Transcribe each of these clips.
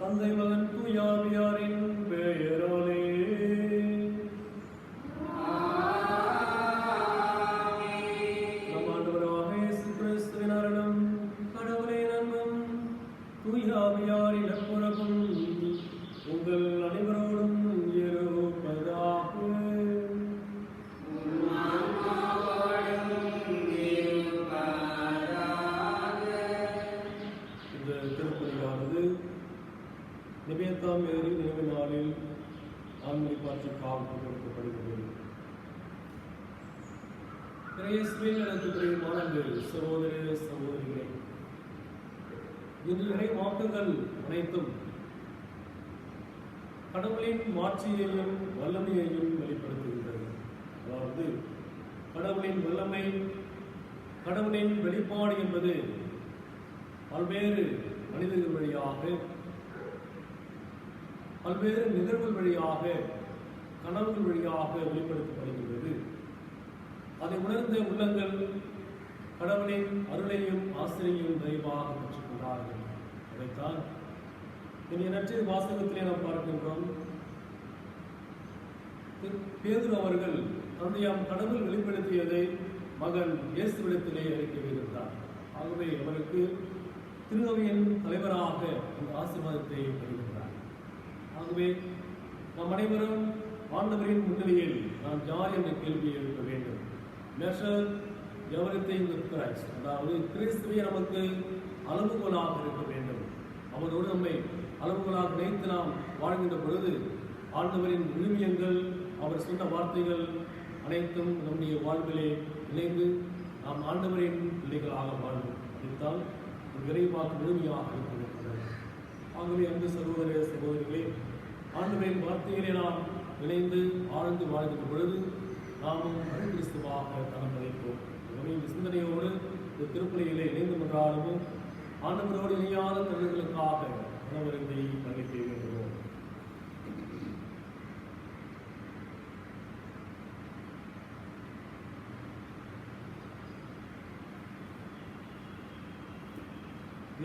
தந்தை மகன் தூயாவியாரின் பெயராலே. நம் ஆண்டவராக இயேசு கிறிஸ்துவின் அருளும் கடவுளின் அன்பும் தூயாவியாரின் நட்புறவும் உங்கள் அனைவரோடும் இருப்பதாக. இந்த திருப்பலியானது நிவேதாம் மேரி நினைவு நாளில் ஆண்மை பாற்றி காவல் கொடுக்கப்படுகிறது. எனக்கு மாணவர்கள் சகோதர சகோதரிகளே, இன்று இறை வாக்குகள் அனைத்தும் கடவுளின் மாட்சியையும் வல்லமையையும் வெளிப்படுத்துகின்றது. அதாவது கடவுளின் வல்லமை, கடவுளின் வெளிப்பாடு என்பது பல்வேறு மனிதர்கள் வழியாக, பல்வேறு நிகழ்வுகள் வழியாக, கனவுகள் வழியாக வெளிப்படுத்தப்படுகின்றது. அதை உணர்ந்த உள்ளங்கள் கடவுளின் அருளையும் ஆசிரியையும் தயவாக பெற்றுக்கொண்டார்கள். அதைத்தான் இன்றைய நற்செய்தி வாசகத்திலே நாம் பார்க்கின்றோம். பேதுரு அவர்கள் தந்தையாம் கடவுள் வெளிப்படுத்தியதை மகன் இயேசுவிடத்திலே அறிக்கையிருந்தார். ஆகவே அவருக்கு திருநவியின் தலைவராக இந்த ஆசீர்வாதத்தை பெறுகின்றார். ஆகவே நாம் அனைவரும் ஆண்டவரின் முன்னிலையில் நாம் யார் என்ற கேள்வியை எழுப்ப வேண்டும். மெஷர் எவரிதிங் வித் கிரைஸ்ட், அதாவது கிறிஸ்துவை நமக்கு அளவுகோலாக இருக்க வேண்டும். அவரோடு நம்மை அளவுகோலாக நினைத்து நாம் வாழ்கின்ற பொழுது ஆண்டவரின் விழுமியங்கள், அவர் சொன்ன வார்த்தைகள் அனைத்தும் நம்முடைய வாழ்விலே இணைந்து நாம் ஆண்டவரின் பிள்ளைகளாக வாழ்வோம். இதுதான் விரைவாக முழுமையாக இருக்கின்றது. ஆகவே அன்பு சகோதர சகோதரிகளே, ஆண்டவரின் வார்த்தையிலே நாம் இணைந்து ஆழ்ந்து வாழ்கின்ற பொழுது நாமும் கிறிஸ்துவாக தரம் படைப்போம். இந்த சிந்தனையோடு இந்த திருப்பலியிலே இணைந்து கொண்டாலும் ஆண்டவரோடு இணையாத தொழில்களுக்காக உணவருந்தை மன்னிக்க வேண்டுவோம்.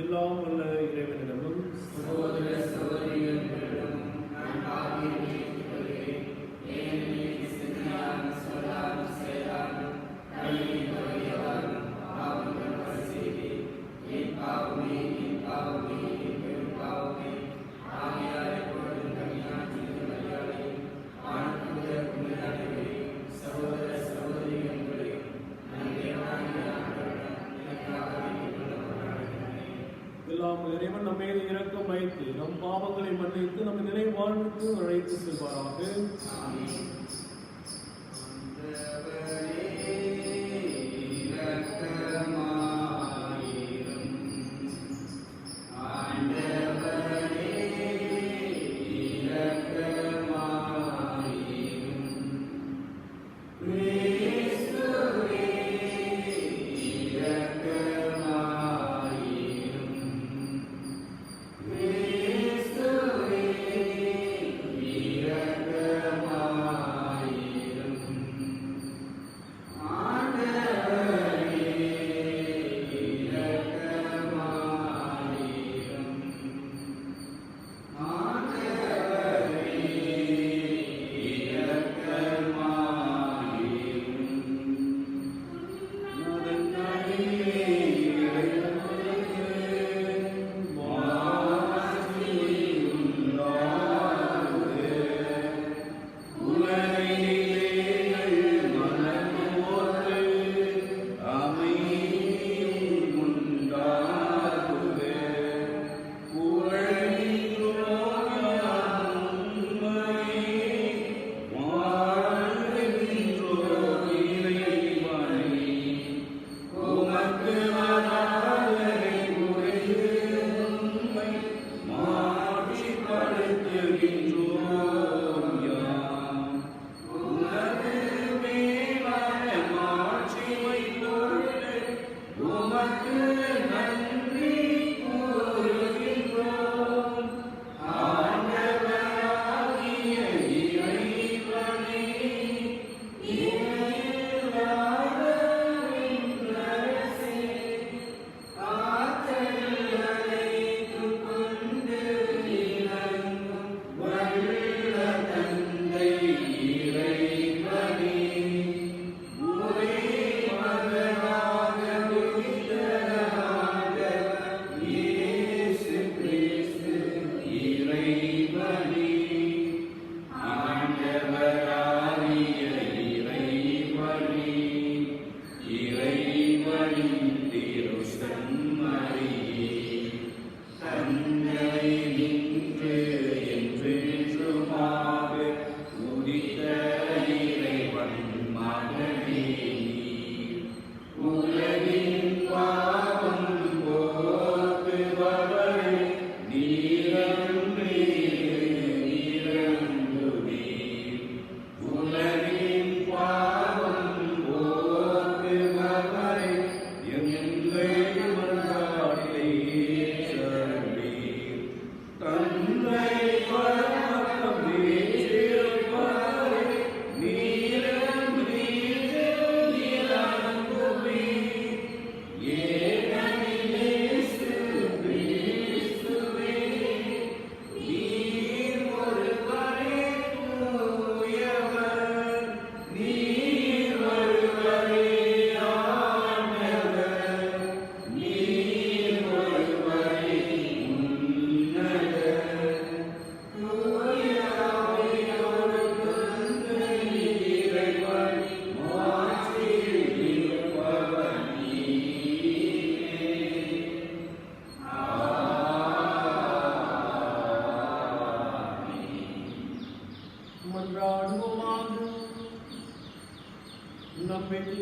எல்லாம் வல்ல இறைவனிடமும் சகோதர சகோதரிகளிடமும் நான் பாவியை ஏனெனில் சிந்தனையாலும் சொல்லாலும் செயலாலும் கையில் வழியாலும் பாவங்கள் செய்தேன். என் பாவமே, என் பாவமே, என் பெரும் பாவமே. ஆகையால் எப்பொழுதும் கனியாற்றின் வழியாலே ஆண்குத குமிழானவே சகோதர சகோதரிகளே, நம் தேவனாகிய ஆண்டவரிடம் எனக்காக வேண்டிக் கொள்ளப்படுகிறேன். எல்லாம் இறைவன் நம்ம மீது இரக்கம் வைத்து நம் பாவங்களை மன்னித்து நம்ம நிலை வாழ்வுக்கு அழைத்து செல்வாராக. Amen.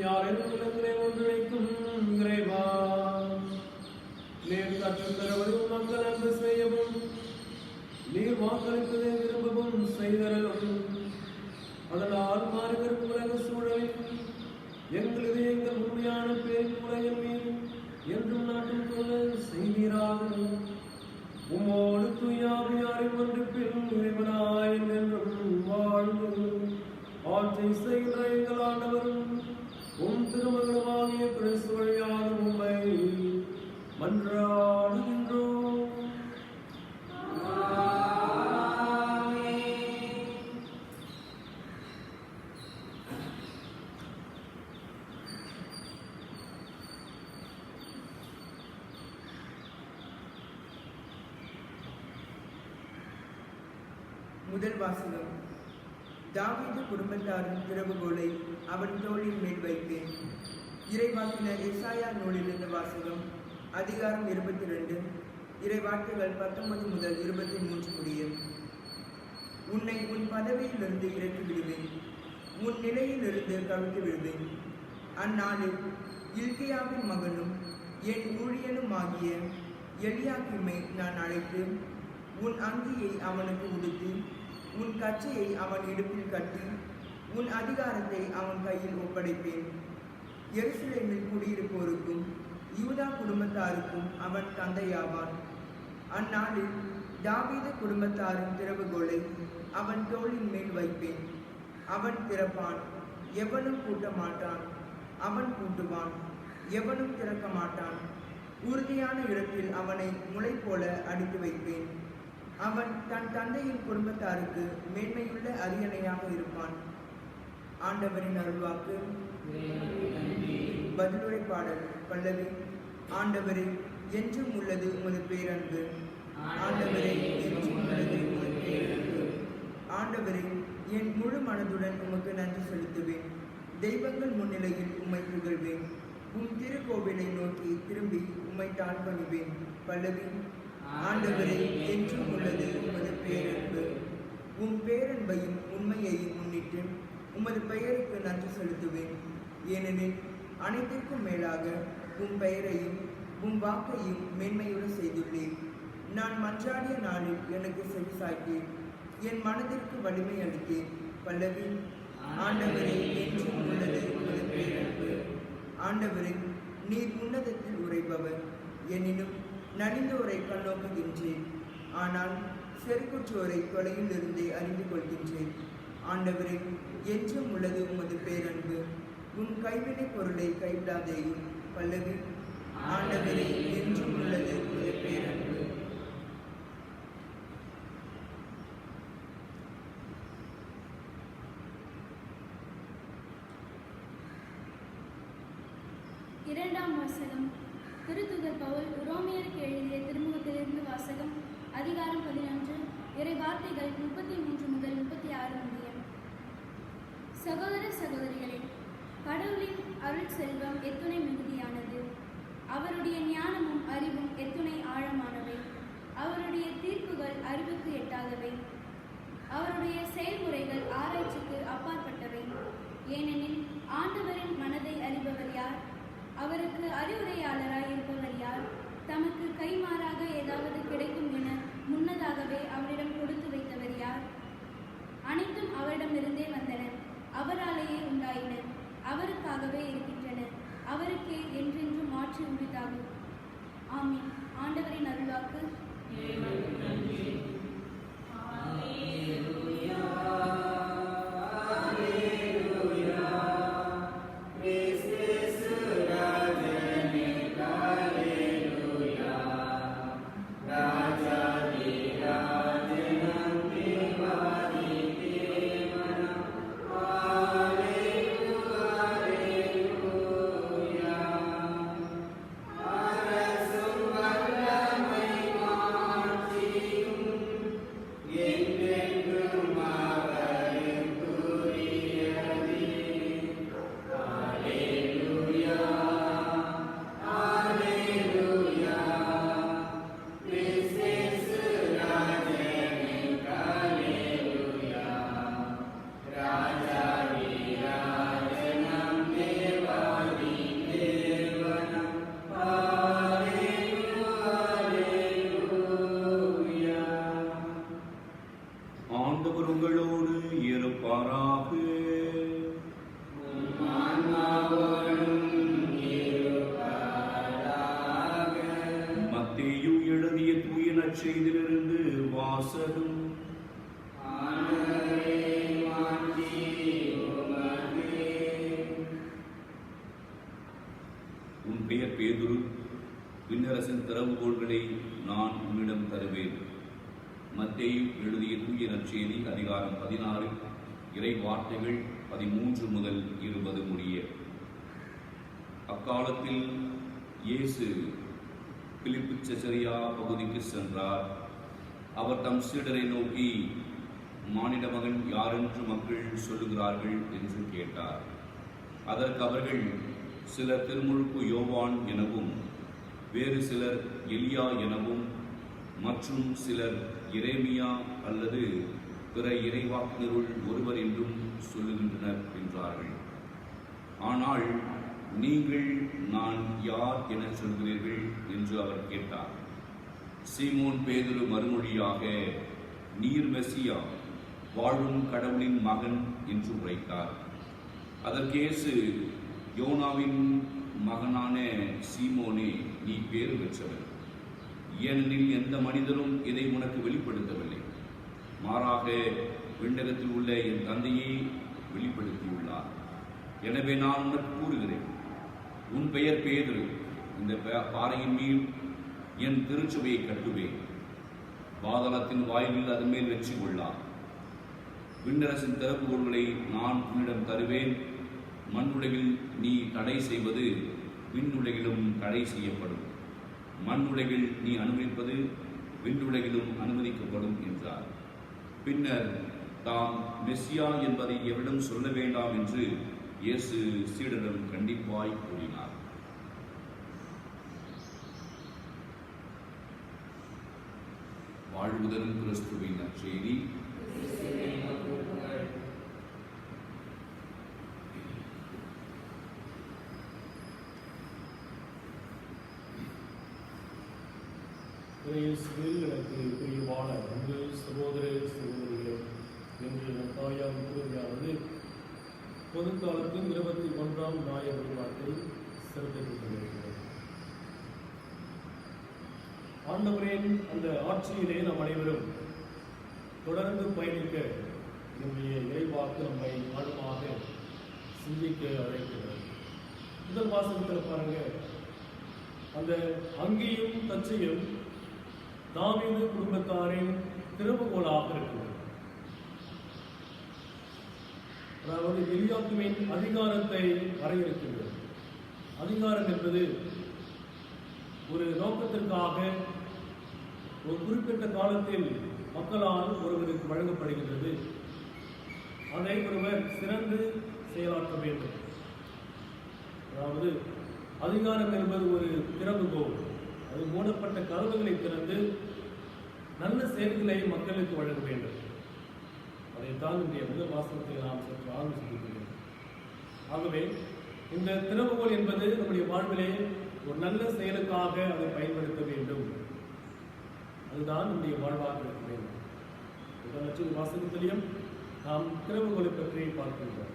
யார் என் உள்ளங்களை ஒன்றிணைக்கும் இறைவா, நீர் கற்றுத்தரவரும் மக்கள் அன்பு செய்யவும் நீர் வாக்களிப்பதை விரும்பவும் செய்தரலும். அதனால் மாறுகிற உலக சூழலில் எங்கள் இதயங்கள் உண்மையான பேரின் உலகின் மீது என்றும் நாட்டும் கொள்ள செய்வீராக. உம்மோடு தூயாவியாரின் ஒன்றிப்பில் இறைவனாய் என்றும் வாழ்ந்து ஆட்சி செய்கிற எங்கள் ஆண்டவரும் உம் திருமகனுமாகிய கிறிஸ்து வழியாக உம்மை மன்றாடுகின்றோம். முதல் வாசகம். தாவீது குடும்பத்தாரின் திறவுகோலை அவன் தோளின் மேல் வைப்பேன். இறைவாக்கினர் எசாயா நூலிலிருந்து வாசகம். அதிகாரம் 22, இறைவார்த்தைகள் 19 முதல் 23 முடிய. உன்னை உன் பதவியிலிருந்து இறக்கி விடுவேன், உன் நிலையிலிருந்து கவிழ்த்து விடுவேன். அந்நாளில் இல்கியாவின் மகனும் என் ஊழியனுமாகிய எலியாக்கிமை நான் அழைத்து உன் அங்கியை அவனுக்கு உடுத்தி உன் கச்சையை அவன் இடுப்பில் கட்டி உன் அதிகாரத்தை அவன் கையில் ஒப்படைப்பேன். எருசலேமில் குடியிருப்போருக்கும் யூதா குடும்பத்தாருக்கும் அவன் தந்தையாவான். அந்நாளில் தாவீது குடும்பத்தாரின் திறவுகோலை அவன் தோளின் மேல் வைப்பேன். அவன் திறப்பான், எவனும் பூட்ட மாட்டான். அவன் பூட்டுவான், எவனும் திறக்க மாட்டான். உறுதியான இடத்தில் அவனை முளை போல அடித்து வைப்பேன். அவன் தன் தந்தையின் குடும்பத்தாருக்கு மேன்மையுள்ள அரியணையாக இருப்பான். ஆண்டவரின் அருள்வாக்கு. பதிலுரை பாடல். பல்லவி. ஆண்டவரே, என்றும் உள்ளது உமது பேரன்பு. ஆண்டவரே, என்றும் உள்ளது உமது பேரன்பு. ஆண்டவரே, என் முழு மனதுடன் உமக்கு நன்றி செலுத்துவேன். தெய்வங்கள் முன்னிலையில் உம்மை புகழ்வேன். உம் திருக்கோவிலை நோக்கி திரும்பி உம்மை தாழ்பணிவேன். பல்லவி. ஆண்டவரே, என்றும் உள்ளது உமது பேரன்பு. உம் பேரன்பையும் உண்மையையும் முன்னிட்டு உமது பெயருக்கு நன்றி செலுத்துவேன். ஏனெனில் அனைத்திற்கும் மேலாக உம் பெயரையும் உம் வாக்கையும் மேன்மையுற செய்துள்ளேன். நான் மன்றாடிய நாளில் எனக்கு செவிசாய்த்தேன், என் மனதிற்கு வலிமை அளித்தேன். பல்லவி. ஆண்டவரே, என்றும் உள்ளது உமது பேரன்பு. ஆண்டவரே, நீர் உன்னதத்தில் உரைப்பவர். எனினும் நலிந்தோரை கண்ணோக்குகின்றேன், ஆனால் செருக்குற்றோரை தொலையில் இருந்தே அறிந்து கொள்கின்றேன். ஆண்டவரே, என்றும் உள்ளது உமது பேரன்பு. உன் கைவினை பொருளை கைவிடாதேயும். பல்லவி. ஆண்டவரே, என்றும் உள்ளது உமது பேரன்பு. இரண்டாம் வாசகம். திருத்தூதர் பவுல் உரோமையருக்கு எழுதிய திருமுகத்திலிருந்து வாசகம். அதிகாரம் 11, இறை வார்த்தைகள் 33 முதல் 36 முடிய. சகோதர சகோதரிகளே, கடவுளின் அருள் செல்வம் எத்துணை மிகுதியானது! அவருடைய ஞானமும் அறிவும் எத்துணை ஆழமானவை! அவருடைய தீர்ப்புகள் அறிவுக்கு எட்டாதவை. அவருடைய செயல்முறைகள் ஆராய்ச்சிக்கு அப்பாற்பட்டவை. ஏனெனில் ஆண்டவரின் மனதை அறிபவர் யார்? அவருக்கு அறிவுரையாளராய் இருப்பவர் யார்? தமக்கு கைமாறாக ஏதாவது கிடைக்கும் என முன்னதாகவே அவரிடம் கொடுத்து வைத்தவர் யார்? அனைத்தும் அவரிடமிருந்தே வந்தன, அவராலேயே உண்டாயின, அவருக்காகவே இருக்கின்றன. அவருக்கே என்றென்றும் மாற்றி உரித்தாகும். ஆமீன். ஆண்டவரின் அருள்வாக்கு. Amen. மத்தேயு எழுதிய தூய நற்செய்தியிலிருந்து வாசகம். உன் பெயர் பேதுரு, விண்ணரசின் திறவுகோல்களை நான் உன்னிடம் தருவேன். மத்தேயு எழுதிய தூய நற்செய்தி அதிகாரம் 16 இறை வார்த்தைகள் 13 முதல் 20 முடிய. அக்காலத்தில் இயேசு பிலிப்பு செசரியா பகுதிக்கு சென்றார். அவர் தம் சீடரை நோக்கி, மானிட மகன் யாரென்று மக்கள் சொல்லுகிறார்கள் என்று கேட்டார். அதற்கு அவர்கள், சிலர் திருமுழுக்கு யோவான் எனவும், வேறு சிலர் எலியா எனவும், மற்றும் சிலர் எரேமியா அல்லது பிற இறைவாக்கினருள் ஒருவர் என்றும் சொல்லுகின்றனர் என்றார்கள். ஆனால் நீங்கள் நான் யார் என சொல்கிறீர்கள் என்று அவர் கேட்டார். சீமோன் பேதுரு மறுமொழியாக, நீர் மெசியா, வாழும் கடவுளின் மகன் என்று உரைத்தார். அதற்கு இயேசு, யோனாவின் மகனான சீமோனே, நீ பேறு பெற்றவர். ஏனெனில் எந்த மனிதரும் இதை உனக்கு வெளிப்படுத்தவில்லை, மாறாக விண்ணகத்தில் உள்ள என் தந்தையே வெளிப்படுத்தியுள்ளார். எனவே நான் உனக்கு கூறுகிறேன், உன் பெயர் பேதுரு. இந்த பாறையின் மீது என் திருச்சபையை கட்டுவேன். பாதாளத்தின் வாயிலில் அதன் மேல் வெற்றி கொள்ளார். விண்ணரசின் திறவுகோல்களை நான் உன்னிடம் தருவேன். மண்ணுலகில் நீ தடை செய்வது விண்ணுலகிலும் தடை செய்யப்படும். மண்ணுலகில் நீ அனுமதிப்பது விண்ணுலகிலும் அனுமதிக்கப்படும் என்றார். பின்னர் தாம் மெசியா என்பதை எவரிடம் சொல்ல வேண்டாம் என்று இயேசு சீடரிடம் கண்டிப்பாய் கூறினார். வாழ்வுதரும் கிறிஸ்துவின் நற்செய்தி. எனக்கு பிரியமான அன்பு சகோதர சகோதரிகளே, என்று தாயார் கூறியானது பொதுக்காலத்தின் 21ஆம் ஞாயிறு வழிபாட்டில் சிறப்பித்துக் கொண்டிருக்கிறது. ஆண்டவரின் அந்த ஆட்சியிலே நாம் அனைவரும் தொடர்ந்து பயணிக்க நம்முடைய இறைவாக்கு நம்மை ஆழமாக சிந்திக்க அழைக்கிறது. முதல் வாசகத்தில் பாருங்க, அந்த அங்கேயும் தச்சையும் தாவீது குடும்பத்தாரின் திறவுகோலாக இருக்கிறது. அதாவது எலியாக்கிமின் அதிகாரத்தை வரையறுக்கின்றது. அதிகாரம் என்பது ஒரு நோக்கத்திற்காக ஒரு குறிப்பிட்ட காலத்தில் மக்களால் ஒருவருக்கு வழங்கப்படுகின்றது. அதை ஒருவர் சிறந்து செயலாற்ற வேண்டும். அதாவது அதிகாரம் என்பது ஒரு திறவுகோல். அது மூடப்பட்ட கதவுகளை திறந்து நல்ல செயல்களை மக்களுக்கு வழங்க வேண்டும். அதைத்தான் இன்றைய முதல் வாசகத்தில் நாம் சற்று ஆழ்ந்து சிந்திக்கிறோம். ஆகவே இந்த திறவுகோல் என்பது நம்முடைய வாழ்விலே ஒரு நல்ல செயலுக்காக அதை பயன்படுத்த வேண்டும். அதுதான் நம்முடைய வாழ்வாக இருக்க வேண்டும். நற்செய்தி வாசகத்திலையும் நாம் திறவுகோலை பற்றி பார்க்கின்றோம்.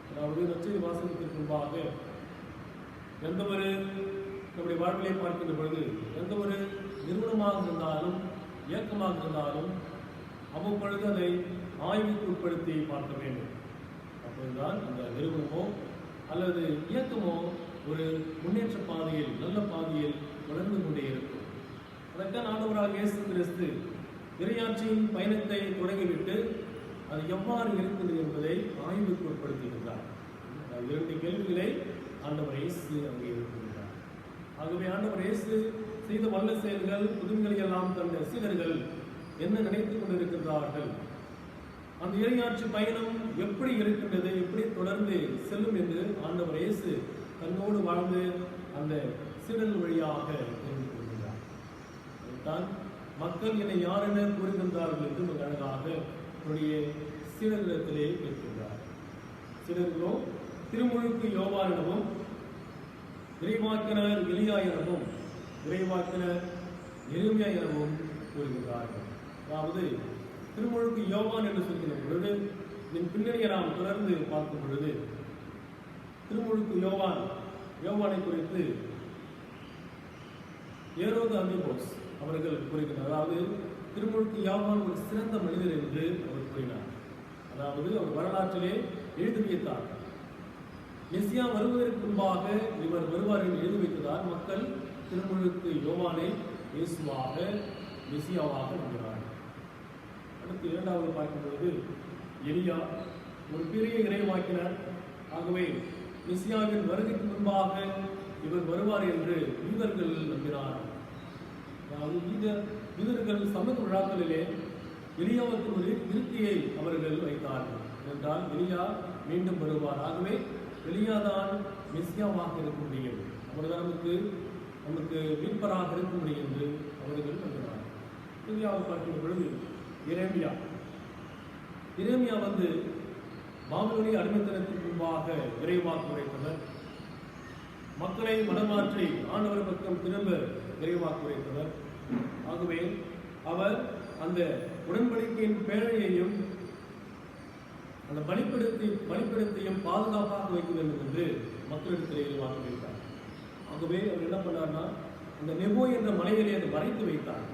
அதாவது நற்செய்தி வாசகத்திற்கு முன்பாக எந்த ஒரு நம்முடைய வாழ்விலை பார்க்கின்ற பொழுது எந்த ஒரு நிறுவனமாக இருந்தாலும் இயக்கமாக இருந்தாலும் அவ்வப்பொழுது அதை ஆய்வுக்கு உட்படுத்தி பார்க்க வேண்டும். அப்போதுதான் அந்த நிறுவனமோ அல்லது இயக்கமோ ஒரு முன்னேற்ற பாதையில் நல்ல பாதையில் தொடர்ந்து கொண்டே இருக்கும். அதற்கான ஆண்டவராக இயேசு கிறிஸ்து இறையாட்சியின் பயணத்தை தொடங்கிவிட்டு அது எவ்வாறு இருக்கிறது என்பதை ஆய்வுக்கு உட்படுத்துகின்றார். 2 கேள்விகளை ஆண்டவர் இயேசு அங்கே இருக்கின்றார். ஆகவே ஆண்டவர் இயேசு செய்த வல்ல செயல்கள் புதுமைகளை எல்லாம் தந்த சீடர்கள் என்ன நினைத்துக் கொண்டிருக்கின்றார்கள், அந்த இறையாட்சி பயணம் எப்படி இருக்கின்றது, எப்படி தொடர்ந்து செல்லும் என்று ஆண்டவர் இயேசு தன்னோடு வாழ்ந்து அந்த சீடர்கள் வழியாக தெரிந்து கொள்கிறார். அதுதான் மக்கள் என்னை யார் என கூறுகின்றார்கள் என்று மிக அழகாக அவருடைய சீடர்களிடத்திலே கேட்கின்றார். சீடர்களோ திருமுழுக்கு யோவான் எனவும், இறைவாக்கினர் எலியா எனவும், இறைவாக்கினர் எரேமியா எனவும் கூறுகின்றார்கள். அதாவது திருமுழுக்கு யோவான் என்று சொல்கின்ற பொழுது இதன் பின்னணியை நாம் தொடர்ந்து பார்க்கும் பொழுது திருமுழுக்கு யோவானை குறித்து ஏரோது அந்திபோஸ் அவர்கள் கூறுகிறார். அதாவது திருமுழுக்கு யாவான் ஒரு சிறந்த மனிதர் என்று அவர் கூறினார். அதாவது அவர் வரலாற்றிலே எழுதி வைத்தார். மெசியா வருவதற்கு முன்பாக இவர் வருவார் என்று எழுதி வைத்ததால் மக்கள் திருமுழுக்கு யோவானை இயேசுவாக மெசியாவாக நம்பினார். அடுத்து இரண்டாவது பார்க்கும்பொழுது எலியா ஒரு பெரிய இறைவாக்கினர். ஆகவே மெசியாவின் வருகைக்கு முன்பாக இவர் வருவார் என்று யூதர்கள் நம்பினார். அதாவது யூதர்கள் சமூக விழாக்களிலே எலியாவுக்கு ஒரு இருக்கையை அவர்கள் வைத்தார்கள். என்றால் எலியா மீண்டும் வருவார். ஆகவே எலியா தான் மெசியாவாக இருக்க முடியும், அவர்தான் நமக்கு மீட்பராக இருக்க முடியும் என்று அவர்கள் நம்பினார். எலியாவை பார்க்கின்ற பொழுது எரேமியா வந்து பாபிலோனிய அடிமைத்தனத்திற்கு முன்பாக இறைவாக்கு உரைத்தவர். மக்களை மனமாற்றி ஆண்டவர் பக்கம் திரும்ப இறைவாக்கு உரைத்தவர். ஆகவே அவர் அந்த உடன்படிக்கையின் பேழையையும் அந்த பலிப்பிடத்தையும் பாதுகாப்பாக வைக்க வேண்டும் என்று மக்களிடத்தில் இறைவாக்கு வைத்தார். ஆகவே அவர் என்ன பண்ணார்னா அந்த நெபோ என்ற மலையிலே அதை வரைத்து வைத்தார்.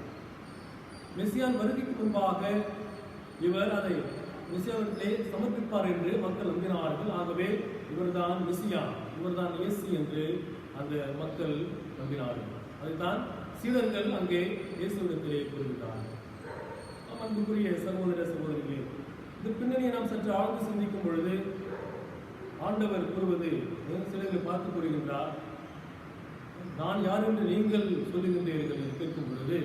மெசியான் வருகைக்கு முன்பாக இவர் அதை மெசியாவிலே சமர்ப்பிப்பார் என்று மக்கள் நம்பினார்கள். ஆகவே இவர்தான் மெசியா, இவர்தான் இயேசு என்று அந்த மக்கள் நம்பினார்கள். அதைத்தான் சீடர்கள் அங்கே இயேசுவிடத்திலே கூறுகிறார்கள். அன்புக்குரிய சகோதர சகோதரிகளே, இந்த பின்னணியை நாம் சற்று ஆழ்ந்து சிந்திக்கும் பொழுது ஆண்டவர் கூறுவது சிலர்கள் பார்த்து கூறுகின்றார், நான் யார் என்று நீங்கள் சொல்லுகின்றீர்கள் என்று கேட்கும் பொழுது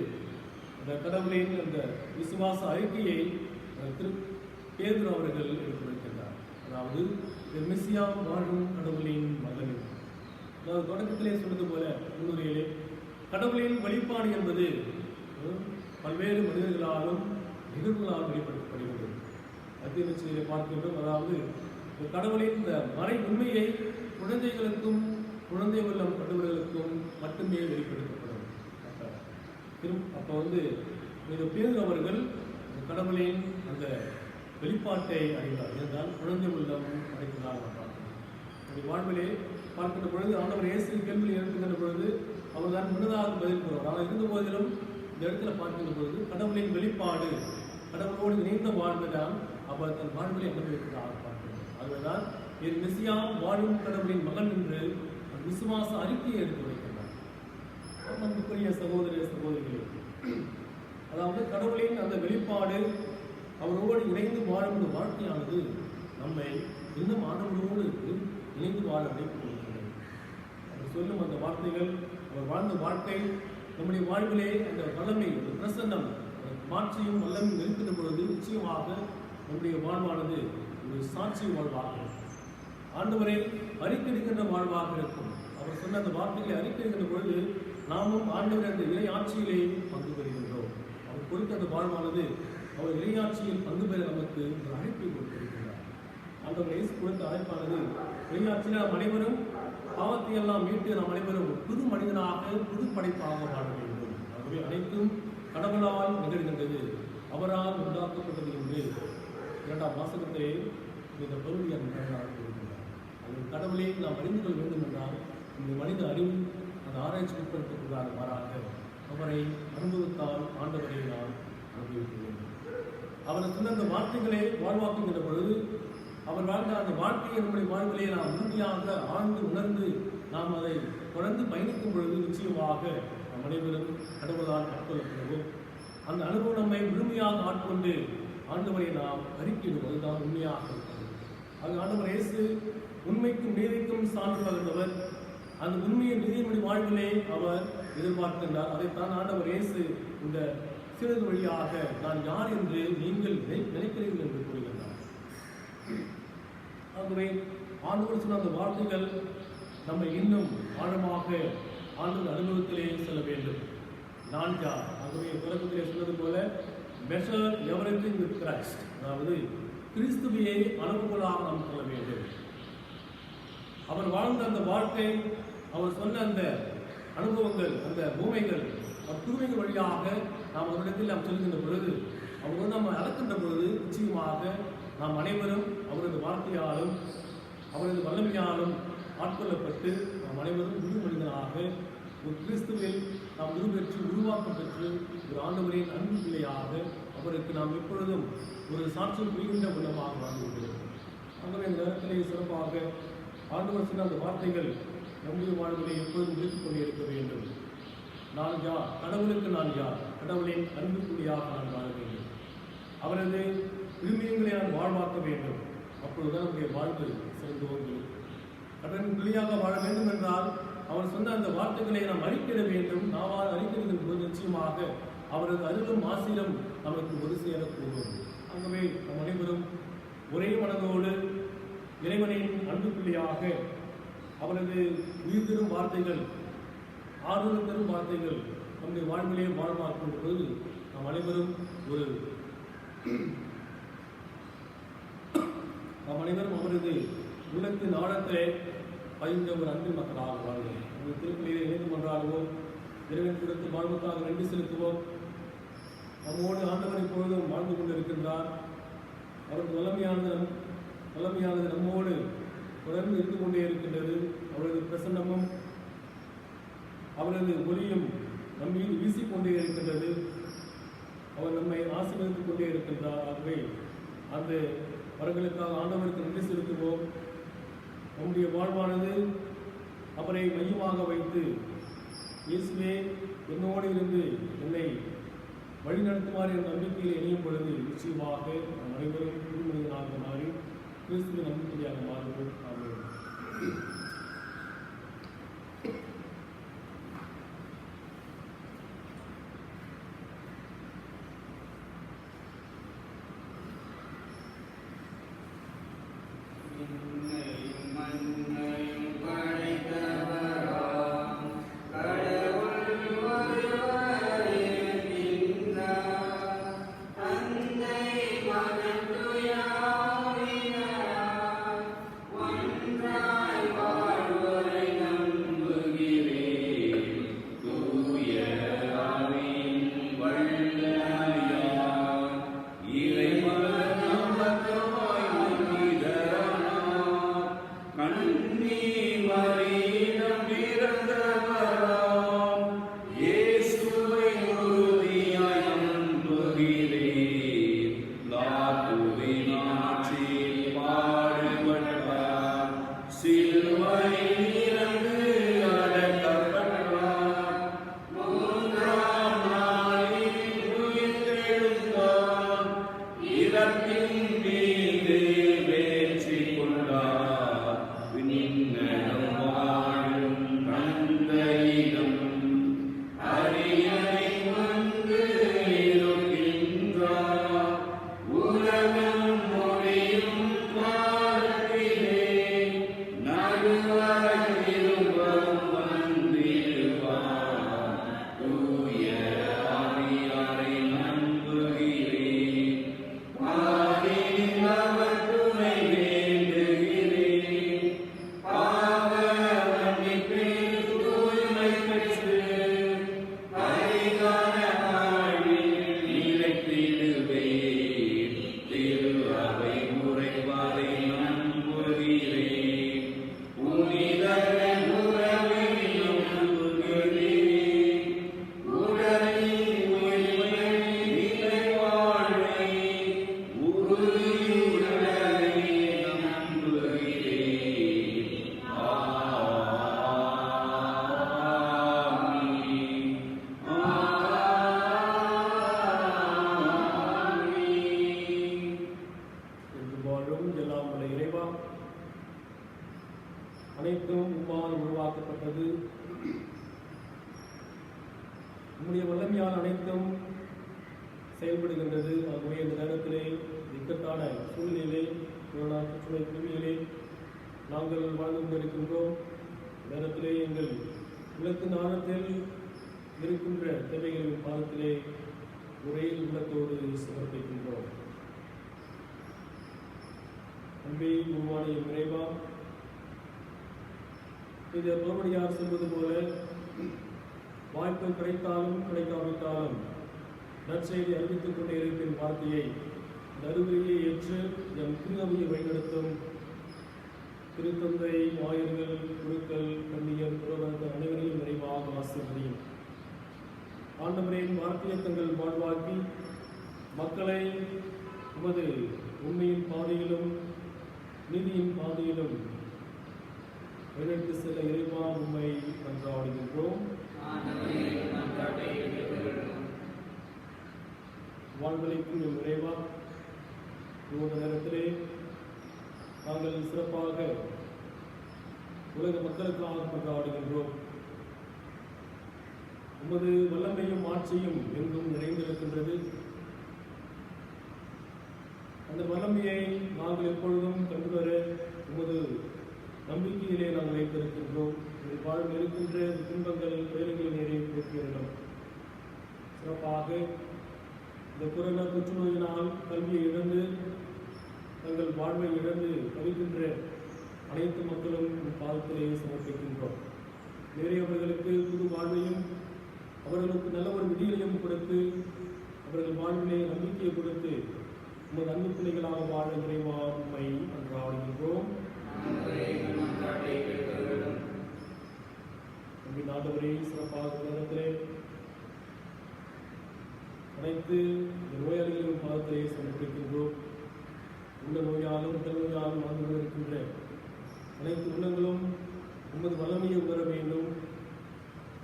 அந்த கடவுளின் அந்த விசுவாச அறிக்கையை பேதுரு அவர்கள் எடுத்துரைக்கின்றார். அதாவது மெசியா வாழும் கடவுளின் மகன். அதாவது தொடக்கத்திலே சொன்னது போல முன்னுரையிலே கடவுளின் வெளிப்பாடு என்பது பல்வேறு மனிதர்களாலும் நிகழ்வுகளால் வெளிப்படுத்தப்படுகிறது. அத்தியவச்சியிலே பார்க்கின்றோம். அதாவது கடவுளின் இந்த மறை உண்மையை குழந்தைகளுக்கும் குழந்தை உள்ளம் கொண்டவர்களுக்கும் மட்டுமே வெளிப்படுத்தப்படும். அப்போ வந்து பேதுரு அவர்கள் கடவுளின் அந்த வெளிப்பாட்டை அறிந்தார். என்றால் குழந்தை உள்ளம் அடைந்ததாக பார்க்கிறோம். வாழ்விலே பார்க்கின்ற பொழுது ஆண்டவர் இயேசு கேள்வி எழுப்புகின்ற பொழுது அவர் தான் முன்னதாக பதில் கூறுவார். ஆனால் இருந்த போதிலும் இந்த இடத்துல பார்க்கின்ற பொழுது கடவுளின் வெளிப்பாடு, கடவுளோடு இணைந்த வாழ்வை தான் அவர் தன் வாழ்விலை அனுபவிப்பதாக பார்க்கிறோம். அதுதான் என் மெசியா வாழும் கடவுளின் மகன் என்று விசுவாச அறிக்கையை எடுத்து வைக்கின்றார். அன்புக்குரிய சகோதர சகோதரிகளே, அதாவது கடவுளின் அந்த வெளிப்பாடு அவரோடு இணைந்து வாழும் வாழ்க்கையானது நம்மை இன்னும் ஆண்டவரோடு இணைந்து வாழ வைத்துக் கொள்கின்றது. அவர் சொல்லும் அந்த வார்த்தைகள், அவர் வாழ்ந்த வாழ்க்கை நம்முடைய வாழ்விலே அந்த வல்லமை, அந்த பிரசன்னம் மாற்றியும் வல்லமையும் இருக்கின்ற பொழுது நிச்சயமாக நம்முடைய வாழ்வானது ஒரு சாட்சி வாழ்வாக ஆண்டவரை அறிக்கையிடுகின்ற வாழ்வாக இருக்கும். அவர் சொன்ன அந்த வார்த்தைகளை அறிக்கையிடுகின்ற பொழுது நாமும் ஆண்டவர் அந்த இறை ஆட்சியிலே பங்கு பெறுகின்றோம். அவர் கொடுத்த அந்த வாழ்வானது அவர் இறையாட்சியில் பங்கு பெற நமக்கு ஒரு அழைப்பை கொடுத்திருக்கிறார். ஆண்டவர் இயேசு கொடுத்த அழைப்பானது இறையாட்சியில் நாம் அனைவரும் பாவத்தை எல்லாம் மீட்டு நாம் அனைவரும் புது மனிதனாக புது படைப்பாக வாழ வேண்டும். ஆகவே அனைத்தும் கடவுளால் நிகழ்கின்றது, அவரால் உண்டாக்கப்பட்டது என்று 2ஆம் வாசகத்திலே இந்த பகுதியை கூறுகின்றார். அந்த கடவுளை நாம் அறிந்து கொள்ள வேண்டும் என்றால் இந்த மனித அறிவு அந்த ஆராய்ச்சி உட்படுத்தக்கூடாது, மாறாக அவரை அனுபவத்தால் ஆண்டவரை நாம் அனுபவிக்க வேண்டும். அவர் சொன்ன அந்த வார்த்தைகளை வாழ்வாக்குகின்ற பொழுது அவர் வாழ்ந்த அந்த வாழ்க்கையை நம்முடைய வாழ்விலே நாம் உறுதியாக ஆழ்ந்து உணர்ந்து நாம் அதை தொடர்ந்து பயணிக்கும் பொழுது நிச்சயமாக நம் அனைவரும் கடவுளால் ஆட்கொள்ளப்படுவோம். அந்த அனுபவம் நம்மை முழுமையாக ஆட்கொண்டு ஆண்டவரை நாம் அறிக்கையிடுவதுதான் உண்மையாக இருக்கிறது. அது ஆண்டவர் இயேசு உண்மைக்கும் நீதிக்கும் சான்று பகிர்ந்தவர். அந்த உண்மையை நீதிமொழி வாழ்விலே அவர் எதிர்பார்க்கின்றார். அதைத்தான் ஆண்டவர் இயேசு இந்த சிறிது வழியாக நான் யார் என்று நீங்கள் நினைக்கிறீர்கள் என்று கூறுகின்றார். ஆகவே ஆண்டவர் சொன்ன அந்த வார்த்தைகள் நம்மை இன்னும் ஆழமாக ஆண்டவர் அனுபவத்திலே செல்ல வேண்டும். நான் யார்? ஆகவே தொடக்கத்திலே சொன்னது போல மெஷர் எவரிதிங் வித் கிரைஸ்ட், அதாவது கிறிஸ்துவையை அளவுகோலாக நாம் சொல்ல வேண்டும். அவர் வாழ்ந்த அந்த வாழ்க்கை, அவர் சொன்ன அந்த அனுபவங்கள், அந்த பூமைகள், புதுமைகள் வழியாக நாம் அவரிடத்தில் நாம் செல்கின்ற பொழுது, அவர் நம்ம அளக்கின்ற பொழுது நிச்சயமாக நாம் அனைவரும் அவரது வார்த்தையாலும் அவரது வல்லமையாலும் ஆட்கொள்ளப்பட்டு நாம் அனைவரும் முழு மனிதனாக ஒரு கிறிஸ்துவில் நாம் உருவெற்று உருவாக்கம் பெற்று ஒரு ஆண்டவரின் அன்பு பிள்ளையாக அவருக்கு நாம் எப்பொழுதும் ஒரு சாட்சியம் புரிகின்ற விதமாக வாழ்ந்து கொண்டிருக்கிறோம். ஆகவே இந்த நேரத்திலே சிறப்பாக ஆண்டவர் சொன்ன அந்த வார்த்தைகள் நம்முடைய வாழ்விலே எப்பொழுதும் விழித்துக் கொண்டே இருக்க வேண்டும். நான் யார்? கடவுளுக்கு நான் யார்? கடவுளின் அன்புக்குள்ளியாக நான் வாழ வேண்டும். அவரது விரும்பியங்களை நான் வாழ்வாக்க வேண்டும். அப்பொழுதுதான் நம்முடைய வாழ்வு சிறந்தோங்கு. கடவுளின் பிள்ளையாக வாழ வேண்டும் என்றால் அவர் சொன்ன அந்த வார்த்தைகளை நாம் அறிக்கிட வேண்டும். நாம் அறிக்கிறதன் போது நிச்சயமாக அவரது அருளும் ஆசீரும் நமக்கு ஒரு சேரக்கூடும். ஆகவே நம் அனைவரும் ஒரே மனதோடு இறைவனின் அன்பு பிள்ளையாக அவரது உயிர் தரும் வார்த்தைகள், ஆறுதல் தரும் வார்த்தைகள் நம்முடைய வாழ்விலே வாழ்வாக்கும் பொழுது நாம் அனைவரும் அவரது உள்ளத்தின் ஆழத்திலே பதிந்த ஒரு அன்பின் மக்களாக வாழ்வோம். அந்த திருப்பலியை இணைந்து கொண்டாடுவோம். இறைவன் கொடுத்து வாழ்வுக்காக நன்றி செலுத்துவோம். நம்மோடு ஆண்டவர் இப்பொழுதும் வாழ்ந்து கொண்டிருக்கின்றார். அவரது வல்லமையானது நம்மோடு தொடர்ந்து இருந்து கொண்டே இருக்கின்றது. அவரது பிரசன்னமும் அவரது ஒளியும் நம் மீது வீசிக்கொண்டே இருக்கின்றது. அவர் நம்மை ஆசீர்வதித்துக் கொண்டே இருக்கின்றார். ஆகவே அந்த அவர்களுக்காக ஆண்டவருக்கு நன்றி செலுத்துவோம். நம்முடைய வாழ்வானது அவரை மையமாக வைத்து, இயேசுவே என்னோடு இருந்து என்னை வழிநடத்துவார் என்ற நம்பிக்கையில் இணையும் பொழுது நிச்சயமாக நம் அனைவரும் புதுமனிதனாக மாறி கிறிஸ்துவின் நம்பிக்கையாக மாறுவோம். ஆமென். அனைத்தும் உம்மால் உருவாக்கப்பட்டது. உம்முடைய வல்லமையான அனைத்தும் செயல்படுகின்றது. ஆகவே இந்த நேரத்திலே இக்கட்டான சூழ்நிலை, கொரோனா தொற்றுநோய் பிரிவிலே நாங்கள் வாழ்ந்து கொண்டிருக்கின்றோம். நேரத்திலே எங்கள் உள்ளத்தின் ஆழத்தில் இருக்கின்ற தேவைகளின் பாதத்திலே ஒரே உள்ளத்தோடு சமர்ப்பிக்கின்றோம். அன்பே உருவான என் இறைவா, இது பவுலடியார் சொல்வது போல வாய்ப்பு கிடைத்தாலும் கிடைக்காவிட்டாலும் நற்செய்தி அறிவித்துக் கொண்டே இருப்பின் வார்த்தையை நறுவியை ஏற்று என் திருநவியை வழிநடத்தும் திருத்தந்தை, ஆயர்கள், குருக்கள், கன்னியர், புரவர்கள் அனைவரையும் நிறைவாக ஆசீர்வதியும். ஆண்டவரின் வார்த்தையை தங்கள் வாழ்வாக்கி மக்களை உமது உண்மையின் பாதையிலும் நீதியின் பாதையிலும் வழிநடத்தி செல்ல இறைவா உம்மை மன்றாடுகின்றோம். வாழ்வளிக்கும் எம் இறைவா, இந்த நேரத்திலே நாங்கள் சிறப்பாக உலக மக்களுக்காக மன்றாடுகின்றோம். உமது வல்லமையும் ஆட்சியும் எங்கும் நிறைந்திருக்கின்றது. அந்த வல்லமையை நாங்கள் எப்பொழுதும் கண்டுவர உமது நம்பிக்கையிலே நாங்கள் வைத்திருக்கின்றோம். இது வாழ்வில் இருக்கின்ற துன்பங்கள், வேலைகளை நேரே போக்குகிறோம். சிறப்பாக இந்த கொரோனா தொற்று நோயினால் கல்வியை இழந்து தங்கள் வாழ்வை இழந்து தவிக்கின்ற அனைத்து மக்களும் பாதத்திலே சமர்ப்பிக்கின்றோம். நிறையவர்களுக்கு புது வாழ்வையும் அவர்களுக்கு நல்ல ஒரு விடியலையும் கொடுத்து அவர்கள் வாழ்விலே நம்பிக்கையை கொடுத்து உமது அன்பு பிள்ளைகளாக வாழ இறைவா உம்மை மன்றாடுகின்றோம். ஆண்டவரே, சிறப்பாக நேரத்திலே அனைத்து நோயாளிகளின் பாதத்திலே சமர்ப்பிக்கின்றோம். உள்ள நோயாலும் உடல் நோயாலும் வாழ்ந்து கொண்டிருக்கின்ற அனைத்து உள்ளங்களும் உமது வல்லமையை உணர வேண்டும்,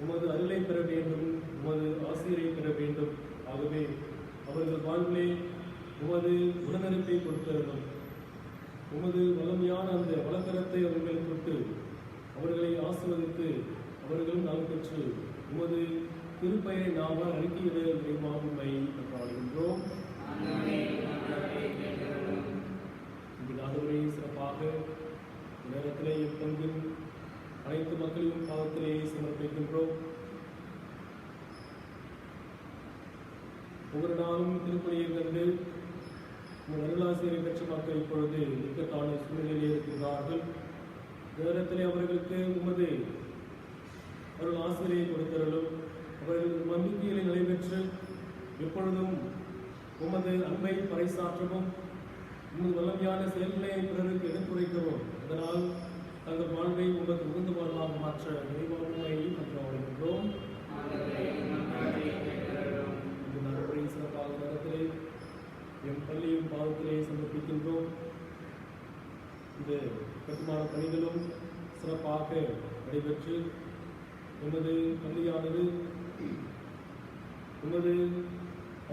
உமது அருளை பெற வேண்டும், உமது ஆசிரியரை பெற வேண்டும். ஆகவே அவர்கள் வாழ்விலே உமது உடனடிப்பை கொடுத்திருந்தோம். உமது வல்லமையான அந்த வழக்கரத்தை அவர்கள் தொட்டு அவர்களை ஆசீர்வதித்து அவர்களும் நலம் பெற்று உமது திருப்பெயரை நாம அறிக்கையிட இறைவாமை கொண்டாடுகின்றோம். ஆண்டவரே, சிறப்பாக நேரத்திலே எப்பங்கின் அனைத்து மக்களையும் பாதத்திலே சமர்ப்பிக்கின்றோம். ஒவ்வொரு நாளும் திருப்பணியை கண்டு அருளாசிரியரை பெற்ற மக்கள் இப்பொழுது இக்கட்டான சூழ்நிலையிலே இருக்கின்றார்கள். நேரத்திலே அவர்களுக்கு உமது அருள் ஆசிரியை கொடுத்தருளும். அவர்கள் நம்பிக்கையிலே நடைபெற்று எப்பொழுதும் உமது அன்பை பறைசாற்றவும் உமது வல்லமையான செயல்களை பிறருக்கு எடுத்துரைக்கவும் அதனால் தங்கள் வாழ்வை உமது உகந்த வாழ்வாக மாற்ற இறைவாண்மை மன்றாடுகின்றோம். சிறப்பாக நேரத்திலே எம் பள்ளியும் பாதத்திலே சமர்ப்பிக்கின்றோம். இந்த கட்டுமான பணிகளும் சிறப்பாக நடைபெற்று எமது பள்ளியானது உமது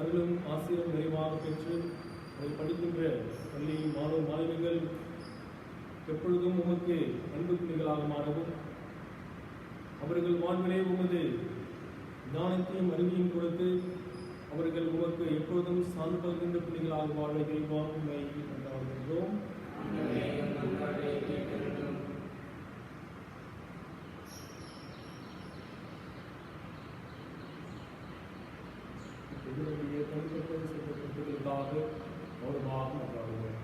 அருளும் ஆசிரியரும் நிறைவாக பெற்று அதில் படிக்கின்ற பள்ளி மாணவ மாணவிகள் எப்பொழுதும் உமக்கு அன்பு பிள்ளைகளாக மாறவும் அவர்கள் வாழ்விலே உமது ஞானத்தையும் அறிவையும் கொடுத்து அவர்கள் உமக்கு எப்பொழுதும் சார்ந்து பகிர்ந்த பிள்ளைகளாக வாழ இறைவாண்மை கொண்டாடுகின்றோம். இதனுடைய தனிப்பட்ட சிறப்புகளுக்காக கௌரவமாக கொண்டாடுவோம்.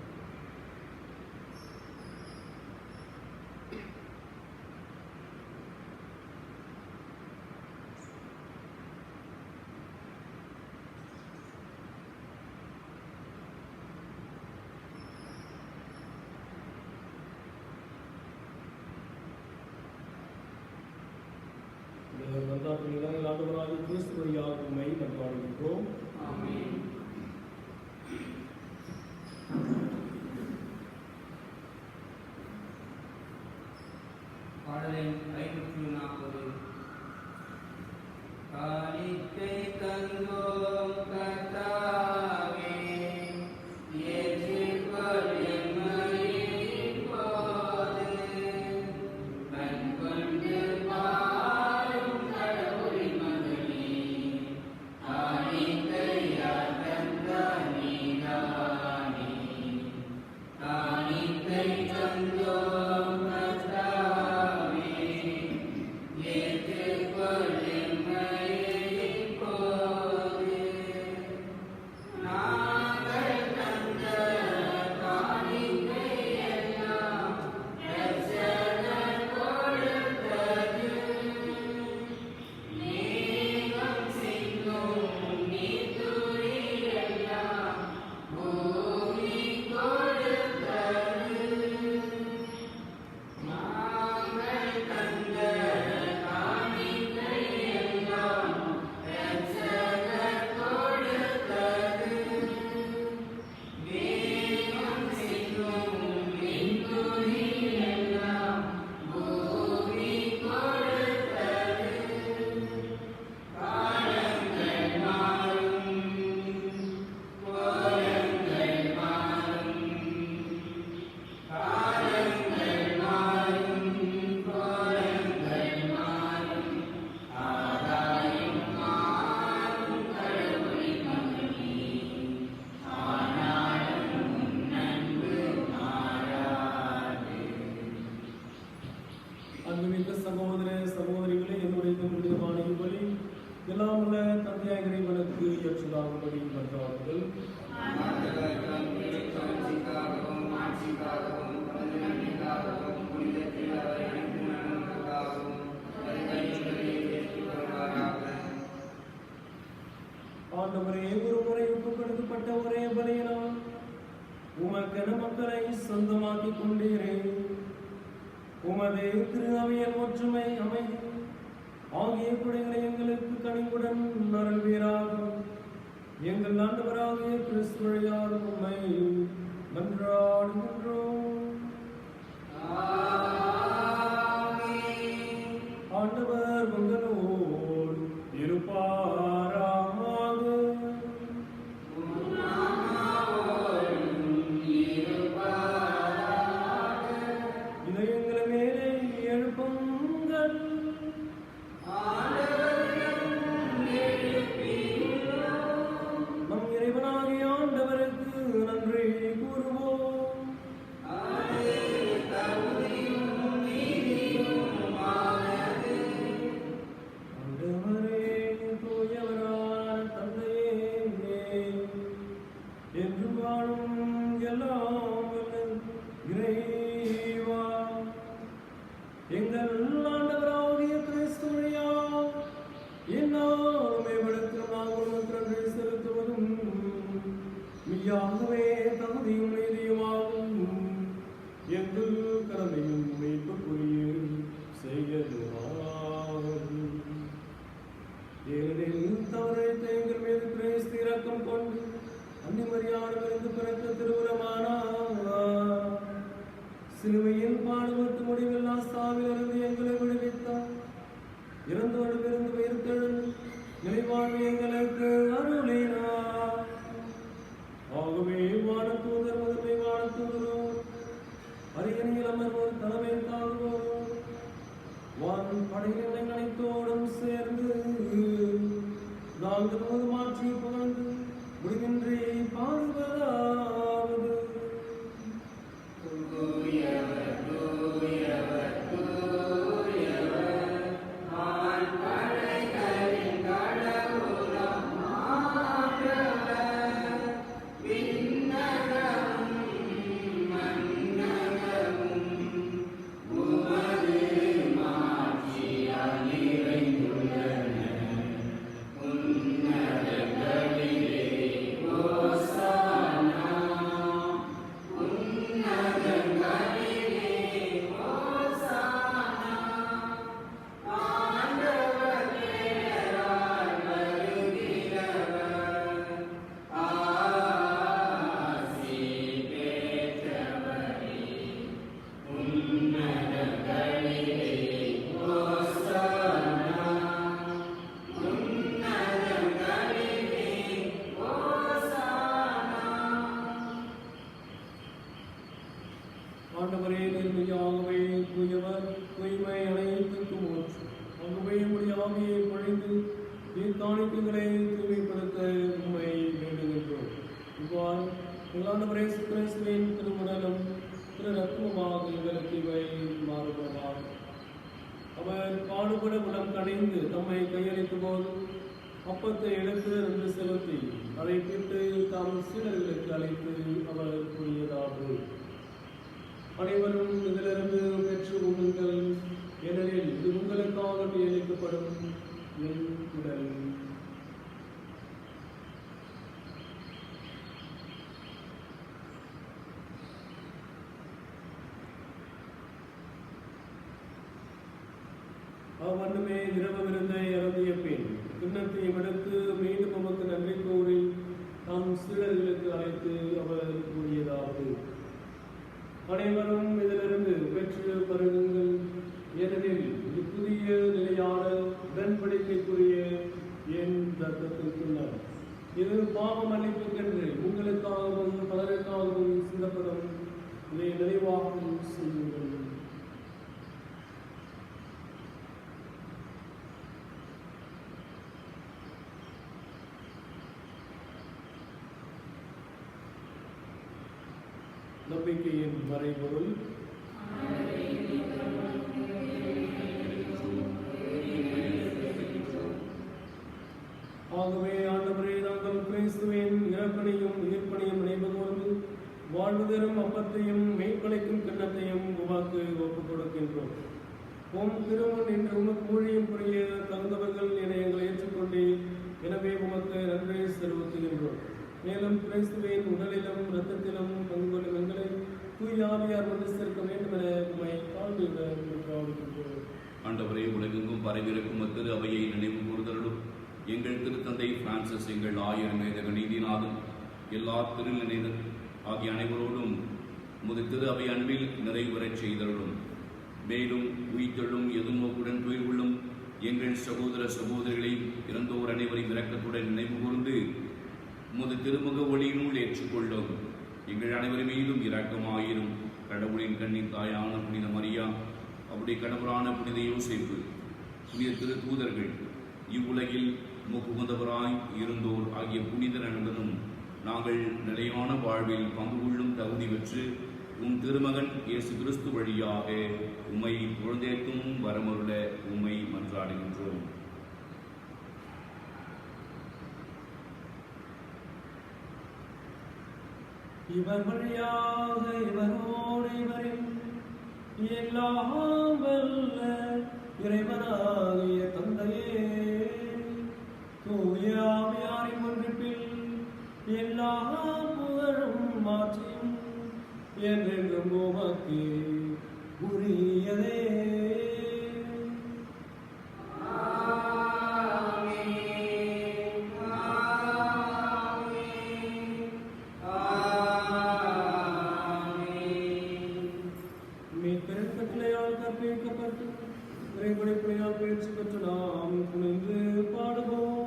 ஆண்டவராகிய கிறிஸ்து வழியாக உம்மை மன்றாடுகின்றோம். பாடலின் 540 காணிக்கை தந்தோம் கர்த்தாவே, ஏற்றுக்கொள் எம்மை இப்போது. கண் கொண்டு பாரும் கடவுளின் மகனே, காணிக்கையாக வல்ல தந்தையாய் இறைவனுக்கு ஏற்றதாகும்படி மன்றாடுங்கள். ஆண்டவரே, ஒரு முறை ஒப்புக்கொடுக்கப்பட்ட ஒரே பலியினால் உமக்கென மக்களை சொந்தமாக்கிக் கொண்டீரே. உமதே திரு அவையின் ஒற்றுமை அமைதி ஆகிய குடைகளை எங்களுக்கு கனிவுடன் அருள்வீராக. எங்கள் ஆண்டவராகிய கிறிஸ்து வழியாக உம்மை மன்றாடுகின்றோம். ஆண்டவர் உங்களோடு இருப்பாராக. இதயங்களை மேலே எழுப்புங்கள். நம் இறைவனாகிய ஆண்டவருக்கு நன்றி கூறுவோம். ஆண்டவரே, தூயவரான தந்தையே, என்று வாழும் எல்லாம் வல்ல இறைவா, எங்கள் ஆண்டவராகிய கிறிஸ்து வழியாக என்னாலுமே விடத்தில் நாங்கள் நன்றி செலுத்துவதும் மெய்யாகவே தகுதியும் நீதியுமாகும். எங்கள் கடமையும் மீட்புக்குரிய செய்யதுமாகும். ஏனெனில் தவறிழைத்த எங்கள் மீது கிறிஸ்து இரக்கம் கொண்டு அன்னிமரியாதவருக்கு பிறக்க திருவுரமானார். சிலுவையில் பாடுபட்டு முடிவில்லா சாவிலிருந்து எங்களை விடுவித்தார். இறந்தோரிலிருந்து உயிர்த்தெழுந்து நிலைவாழ்வு எங்களுக்கு அருளினார். ஆகவே வானதூதர் முதன்மை வானதூதரோர் அரியணையில் அமர்வோர் தலைமை தாங்குவோர் வான் படையினர் அனைத்தோடும் சேர்ந்து நாங்கள் நமது மாற்றி புகழ்ந்து முடிவின்றி பாடுவதாவது. ஆண்டவரே, நேர்மையாகவே தூயவர், தூய்மை அனைத்துக்கும் ஊற்று. ஆகவே உம்முடைய ஆவியை பொழிந்து காணிக்கைகளை தூய்மைப்படுத்த உம்மை வேண்டுகின்றோம். இவ்வாறு எங்கள் ஆண்டவர் இயேசு கிறிஸ்துவின் திருமணம் திரு ரத்னமாக எங்களுக்கு இவை மாறுபடுமாக. அவர் பாடுபட உடம் கடைந்து தம்மை கையளித்த போது அப்பத்தை எடுத்து என்று செலுத்தி அதை பிட்டு தம் சீடர்களுக்கு அழைத்து அவர் கூறியதாவது: அனைவரும் இதிலிருந்து பெற்று உண்ணுங்கள், ஏனெனில் இது உங்களுக்காக அளிக்கப்படும் என் உடல். அவ்வண்ணமே இரவு விருந்தை அருந்திய பின் கிண்ணத்தையும் எடுத்து மீண்டும் உமக்கு நன்றி கூறி தம் சீடர்களுக்கு அழைத்து அவர் கூறியதாவது: அனைவரும் இதிலிருந்து பெற்று பருகுங்கள், ஏனெனில் இது புதிய நிலையான உடன்படிக்கைக்குரிய என் இரத்தத்திற்குள்ளார். இது பாவம் மன்னிப்புக்கென்று உங்களுக்காகவும் பலருக்காகவும் சிந்தப்படும். இதை நிறைவாகவும் செய்யுங்கள். நம்பிக்கையின் மறைபொருள். ஆகவே ஆண்டவரே, நாங்கள் கிறிஸ்துவின் இறப்பனையும் உயிர்ப்பனையும் நினைவுகூர்ந்து வாழ்வு தரும் அப்பத்தையும் மெய்ப்பளைக்கும் கிண்ணத்தையும் உமக்கு ஒப்புக் கொடுக்கின்றோம். உம் திருமுன் என்று உமக்கு ஊழியம் புரிய தகுந்தவர்கள் என எங்களை ஏற்றுக்கொண்டே, எனவே உமக்கு நன்மை செலுத்துகின்றோம். மேலும் கிறிஸ்துவின் உடலிலும் இரத்தத்திலும் பங்கு கொள்ளும் எங்களை தூய ஆவியார் கொண்டு சேர்க்க வேண்டும் என உம்மை தாழ்மையுடன் பிரார்த்திக்கின்றோம். ஆண்டவரே, உலகெங்கும் பரவிருக்கும் திரு அவையை நினைவு கூர்தலும் எங்கள் திருத்தந்தை பிரான்சிஸ், எங்கள் ஆயர் மேதக நீதிநாதன், எல்லா திருநிலையினர் ஆகிய அனைவரோடும் உமது திரு அவை அன்பில் நிறைவுறச் செய்தருளும். மேலும் உயிர்த்தெழும் எதிர்நோக்குடன் துயில் கொள்ளும் எங்கள் சகோதர சகோதரிகளை இறந்தோர் அனைவரையும் இரக்கத்துடன் நினைவு கூர்ந்து உமது திருமுக ஒளியினுள் ஏற்றுக்கொள்ளும். எங்கள் அனைவர் மீதும் இரக்கமாயிரும். கடவுளின் கண்ணின் தாயான புனித மரியா, அவருடைய கணவரான புனித யோசேப்பு, புனித திரு தூதர்கள், இவ்வுலகில் முகுந்தவராய் இருந்தோர் ஆகிய புனிதர் அனைவரும் நாங்கள் நிலையான வாழ்வில் பங்கு கொள்ளும் தகுதி பெற்று உம் திருமகன் இயேசு கிறிஸ்து வழியாக உம்மை குழந்தைக்கும் வரமருள உம்மை மன்றாடுகின்றோம். இவர் வழியாக இவரோடு இவரின் எல்லாம் வல்ல இறைவனாகிய தந்தையே, தூய ஆவியாரின் ஒன்றிப்பில் எல்லா புகழும் மாற்றியும் என்றென்றும் உமக்கு உரியதே. மீட்பெருக்கட்டளையால் கற்பிக்கப்பட்டு இறைவனைப்படையால் பயிற்சி பெற்று நாம் துணிந்து பாடுவோம்.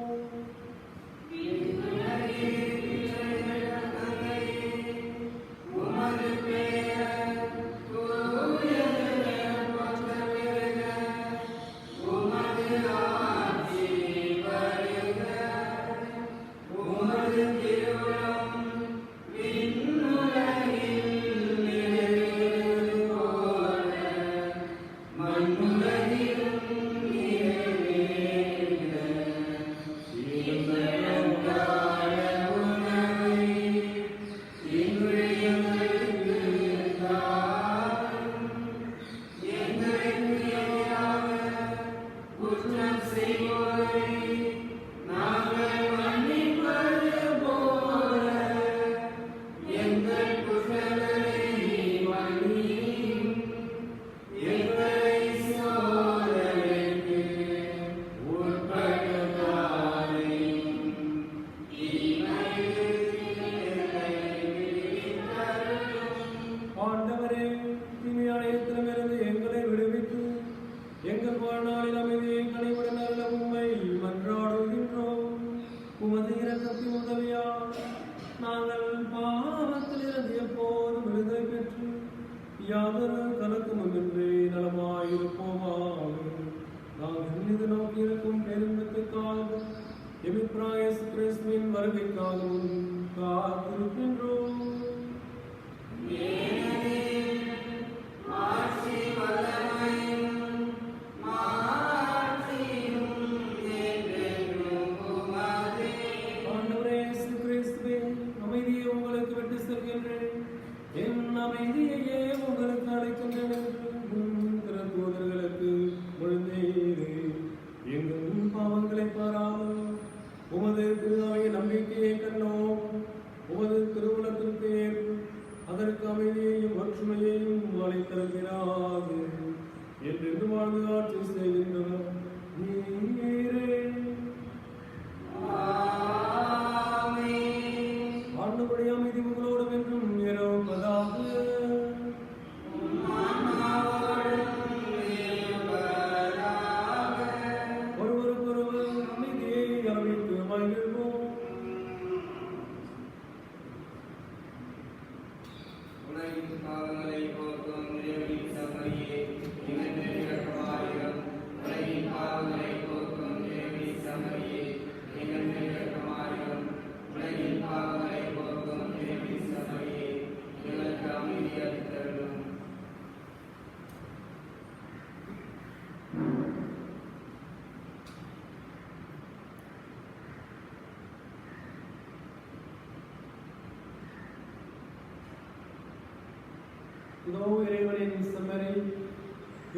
இதோ இறைவனின் செம்மறி,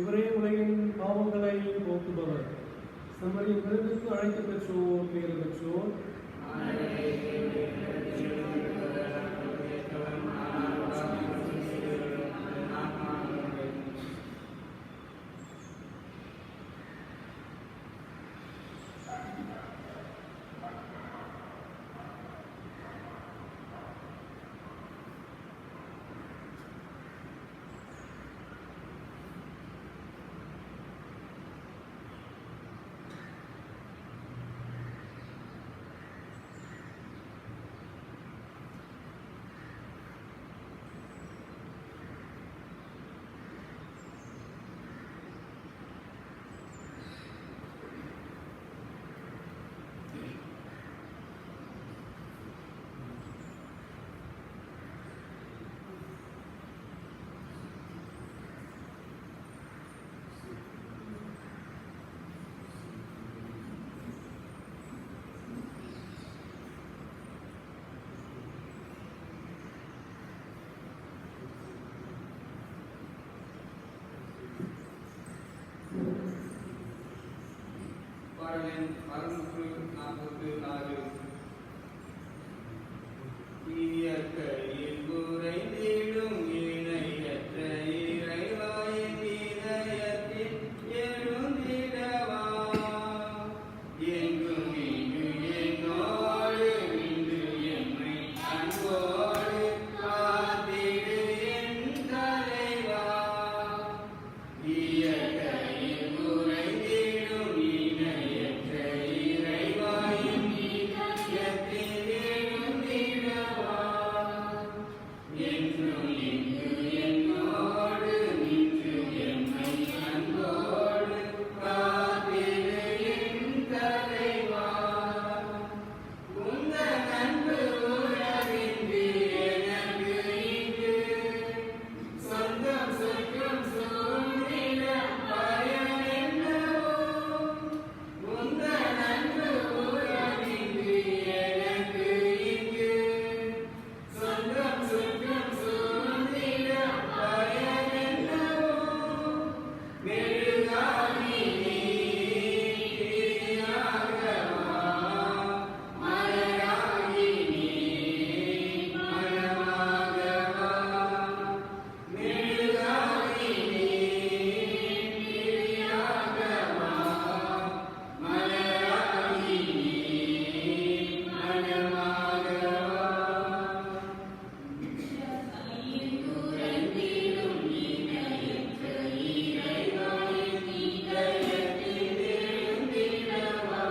இவரே உலகின் பாவங்களை போக்குபவர். செம்மறியின் விருதுக்கு அழைக்க பெற்றோர் பேறு பெற்றோர். பாடலின் 646 இயற்கையில் குறைந்திடும் இணையற்ற இறைவாயின் இதயத்தில் எழுந்திடவா என்றும் இங்கு என்னோடு நின்று என்னை அன்போடு காத்திடு என் தலைவா. இயற்கையில் குறைந்திடும் இணையற்ற இறைவாயின் இதயத்தில் எழுந்திடவா என்றும் இங்கு என்னோடு நின்று என்னை அன்போடு காத்திடு என் தலைவா. உந்தன் அன்பு உறவின்றி எனக்கு இங்கு சொந்தம் சொர்க்கம் சூழ்ந்திட பயன் என்னவோ. உந்தன் அன்பு உறவின்றி எனக்கு இங்கு சொந்தம் சொர்க்கம் சூழ்ந்திட பயன் என்னவோ. மெழுகாகி நீ திரியாகவா, மலராகி நீ மனமாகவா. மெழுகாகி நீ திரியாகவா, மலராகி நீ மனமாகவா. குறைந்திடும் இணையற்ற இறைவாயின் இதயத்தில் எழுந்திடவா.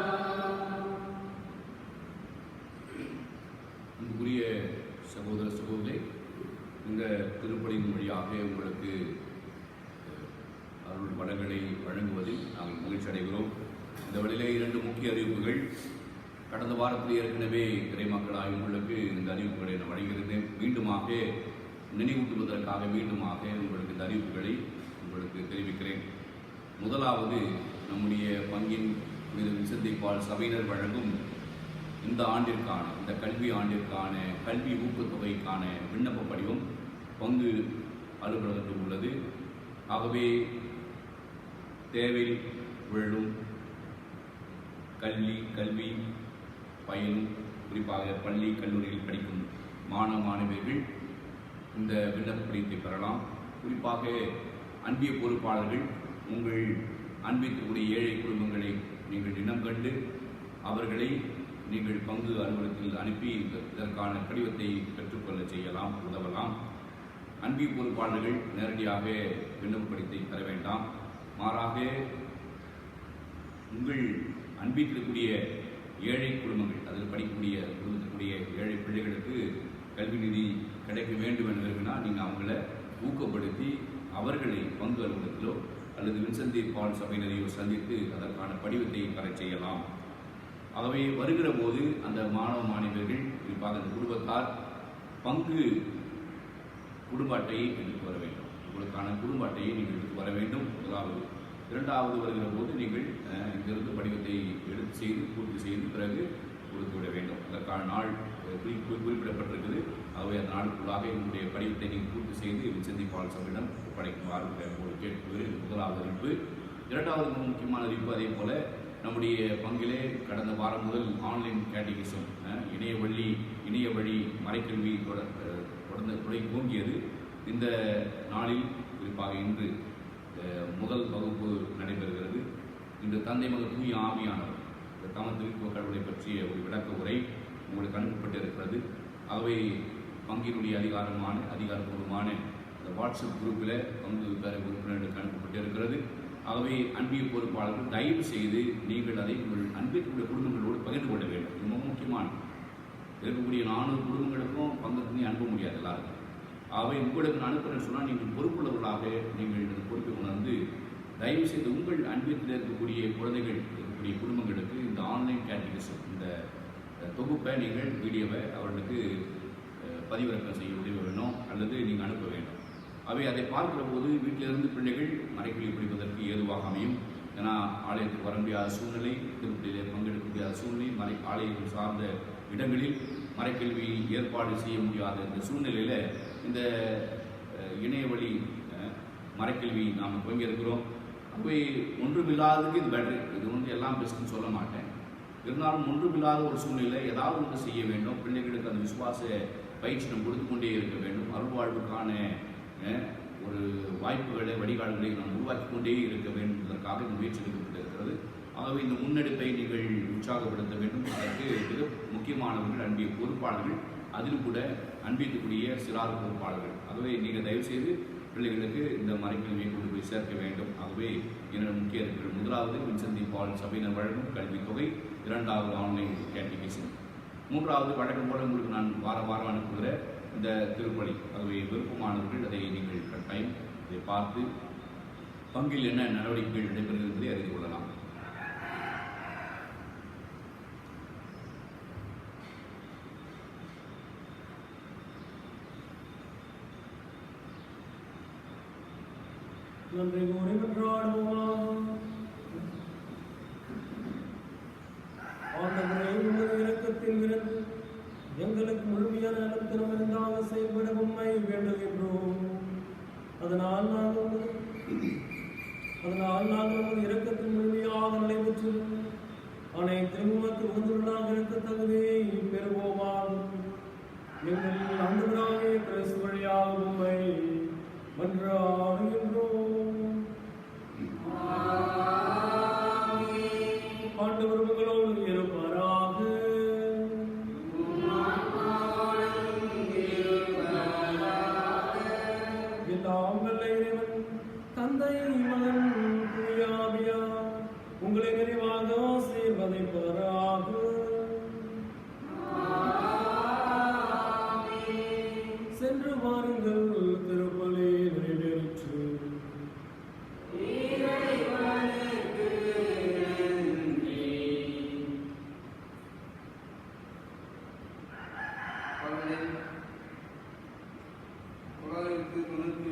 அன்புக்குரிய சகோதர சகோதரி, இந்த திருப்பலியின் வழியாக உங்களுக்கு அருள் வளங்களை வழங்குவதில் நாங்கள் மகிழ்ச்சி அடைகிறோம். இந்த வழியிலே 2 முக்கிய அறிவிப்புகள். கடந்த வாரத்தில் ஏற்கனவே இறைமக்களாய் உங்களுக்கு இந்த அறிவிப்புகளை நான் வழங்கியிருந்தேன். மீண்டுமாக நினைவூட்டுவதற்காக மீண்டுமாக உங்களுக்கு இந்த அறிவிப்புகளை உங்களுக்கு தெரிவிக்கிறேன். முதலாவது, நம்முடைய பங்கின் புனித விசந்தை பால் சபையினர் வழங்கும் இந்த ஆண்டிற்கான, இந்த கல்வி ஆண்டிற்கான கல்வி ஊக்கத்தொகைக்கான விண்ணப்ப படிவம் பங்கு அலுவலகத்தில் உள்ளது. ஆகவே தேவை விழும் கல்வி பயிலும், குறிப்பாக பள்ளி கல்லூரியில் படிக்கும் மாணவ மாணவியர்கள் இந்த விண்ணப்ப படிவத்தை பெறலாம். குறிப்பாக அன்பிய பொறுப்பாளர்கள் உங்கள் அன்பிற்குரிய ஏழை குடும்பங்களை நீங்கள் இனம் கண்டு அவர்களை நீங்கள் பங்கு அலுவலகத்தில் அனுப்பி இதற்கான படிவத்தை பெற்றுக்கொள்ள செய்யலாம், உதவலாம். அன்பிய பொறுப்பாளர்கள் நேரடியாக விண்ணப்ப படிவத்தை தர வேண்டாம். மாறாக உங்கள் அன்பிற்குரிய ஏழை குடும்பங்கள், அதில் படிக்கக்கூடிய குடும்பத்திற்குரிய ஏழை பிள்ளைகளுக்கு கல்வி நிதி கிடைக்க வேண்டும் என்று விரும்பினால் நீங்கள் அவங்கள ஊக்கப்படுத்தி அவர்களை பங்கு அலுவலகத்திலோ அல்லது வின்சென்ட் பால் சபையினரையோ சந்தித்து அதற்கான படிவத்தை பெற செய்யலாம். ஆகவே வருகிற போது அந்த மாணவ மாணவியர்கள், குறிப்பாக அந்த குடும்பத்தார் பங்கு குடும்ப அட்டையை எடுத்து வர வேண்டும். உங்களுக்கான குடும்ப அட்டையை நீங்கள் எடுத்து வர வேண்டும், முதலாவது. இரண்டாவது, வருகிற போது நீங்கள் இங்கிருந்து படிவத்தை எடுத்து செய்து பூர்த்தி செய்து பிறகு கொடுத்து விட வேண்டும். அதற்கான நாள் குறிப்பிடப்பட்டிருக்குது. ஆகவே அந்த நாளுக்குள்ளாக என்னுடைய படிவத்தை நீங்கள் பூர்த்தி செய்து வின்சென்டி பால் சபையிடம் ஒப்படைக்குமாறு உங்களோடு கேட்பது முதலாவது அறிவிப்பு. இரண்டாவது முக்கியமான அறிவிப்பு, அதே போல நம்முடைய பங்கிலே கடந்த வாரம் முதல் ஆன்லைன் கேட்டகிசம் இணைய வழி மறைக்கல்வி துவங்கியது. இந்த நாளில் குறிப்பாக இன்று முதல் வகுப்பு நடைபெறுகிறது. இன்று தந்தை மகன் தூய ஆவியானவர் இந்த தமத்திற்கு கடவுளை பற்றிய ஒரு விளக்க உரை உங்களுக்கு அனுப்பப்பட்டிருக்கிறது. ஆகவே பங்கினுடைய அதிகாரப்பூர்வமான இந்த வாட்ஸ்அப் குரூப்பில் பங்கு பெற உறுப்பினர்களுக்கு அனுப்பப்பட்டிருக்கிறது. ஆகவே அன்பிய பொறுப்பாளர்கள் தயவு செய்து நீங்கள் அதை உங்கள் அன்பிற்குரிய குடும்பங்களோடு பகிர்ந்து கொள்ள வேண்டும். இது மிக முக்கியமான இருக்கக்கூடிய 400 குடும்பங்களுக்கும் பங்கு பண்ணி அனுப்ப முடியாது எல்லாருக்கும். ஆகவே உங்களுக்கு நான் அனுப்புகிறேன்னு சொன்னால் நீங்கள் பொறுப்புள்ளவர்களாக நீங்கள் இந்த பொறுப்பை உணர்ந்து தயவு செய்து உங்கள் அன்பியத்தில் இருக்கக்கூடிய குழந்தைகள் இருக்கக்கூடிய குடும்பங்களுக்கு இந்த ஆன்லைன் கேட்டகிசம் இந்த தொகுப்பை நீங்கள் வீடியோவை அவர்களுக்கு பதிவிறக்கம் செய்ய உதவி வேணும் அல்லது நீங்கள் அனுப்ப வேண்டும். அவை அதை பார்க்கிற போது வீட்டிலிருந்து பிள்ளைகள் மறைக்கல்வி படிப்பதற்கு ஏதுவாக அமையும். ஏன்னா ஆலயத்துக்கு வர முடியாத சூழ்நிலை, திருப்பதியிலே பங்கெடுக்க முடியாத சூழ்நிலை, ஆலயங்கள் சார்ந்த இடங்களில் மறைக்கல்வி ஏற்பாடு செய்ய முடியாத இந்த சூழ்நிலையில் இந்த இணையவழி மறைக்கல்வி நாம் துவங்கியிருக்கிறோம். அவை ஒன்றுமில்லாததுக்கு இது பெட்ரு. இது எல்லாம் பெஸ்ட்டுன்னு சொல்ல மாட்டேன். இருந்தாலும் ஒன்றுமில்லாத ஒரு சூழ்நிலை ஏதாவது ஒன்று செய்ய வேண்டும். பிள்ளைகளுக்கு அந்த விசுவாச பயிற்சி நம்ம கொடுத்து கொண்டே இருக்க வேண்டும். அருள்வாழ்வுக்கான ஒரு வாய்ப்புகளை வழிகாடுகளை நாம் உருவாக்கி கொண்டே இருக்க வேண்டும் என்பதற்காக இந்த முயற்சி எடுக்கப்பட்டிருக்கிறது. ஆகவே இந்த முன்னெடுப்பை நீங்கள் உற்சாகப்படுத்த வேண்டும். அதற்கு மிக முக்கியமானவர்கள் அன்பிய பொறுப்பாளர்கள், அதிலும் கூட அன்பியத்துக்குரிய சிறார் பொறுப்பாளர்கள். ஆகவே நீங்கள் தயவுசெய்து பிள்ளைகளுக்கு இந்த மறைக்கல்வியை கொண்டு போய் சேர்க்க வேண்டும். ஆகவே என்னோட முக்கிய அறிவிப்புகள், முதலாவது வின்சென்டி பால் சபையினர் வழங்கும் கல்வித்தொகை, இரண்டாவது ஆன்லைன் கேட்டகிசம், மூன்றாவது வழக்கம் போல உங்களுக்கு நான் வாரம் அனுப்புகிற இந்த திருப்பலி. ஆகவே விருப்பமானவர்கள் அதை நீங்கள் கட்டாயம் அதை பார்த்து பங்கில் என்ன நடவடிக்கைகள் நடைபெறுகிறது என்பதை அறிந்து கொள்ளலாம். நன்றி கூறி மன்றாடுவோம். ஆண்டவரே, உமது இரக்கத்தில் இருந்து எங்களுக்கு முழுமையான நலத்தினம் இருந்தாக செயல்பட உம்மை வேண்டுகின்றோம். அதனால் நாங்கள் உமது இரக்கத்தில் முழுமையாக நடைபெற்று அனைத்து உமக்கு உகந்தவர்களாக இருக்க தகுதியை பெறுவோமாகும். எங்கள் ஆண்டவராகிய கிறிஸ்து வழியாக உம்மை மன்றாடுகின்றோம். ஆண்டவர் உங்களோடு இருப்பாராக. எல்லாம் வல்ல இறைவன் தந்தை, மகன், தூய ஆவியார் உங்களை நிறைவாக ஆசீர்வதிப்பாராக. சென்று வாருங்கள், திருப்பலி நிறைவேறிற்று. தொள்ளாயிரத்து 93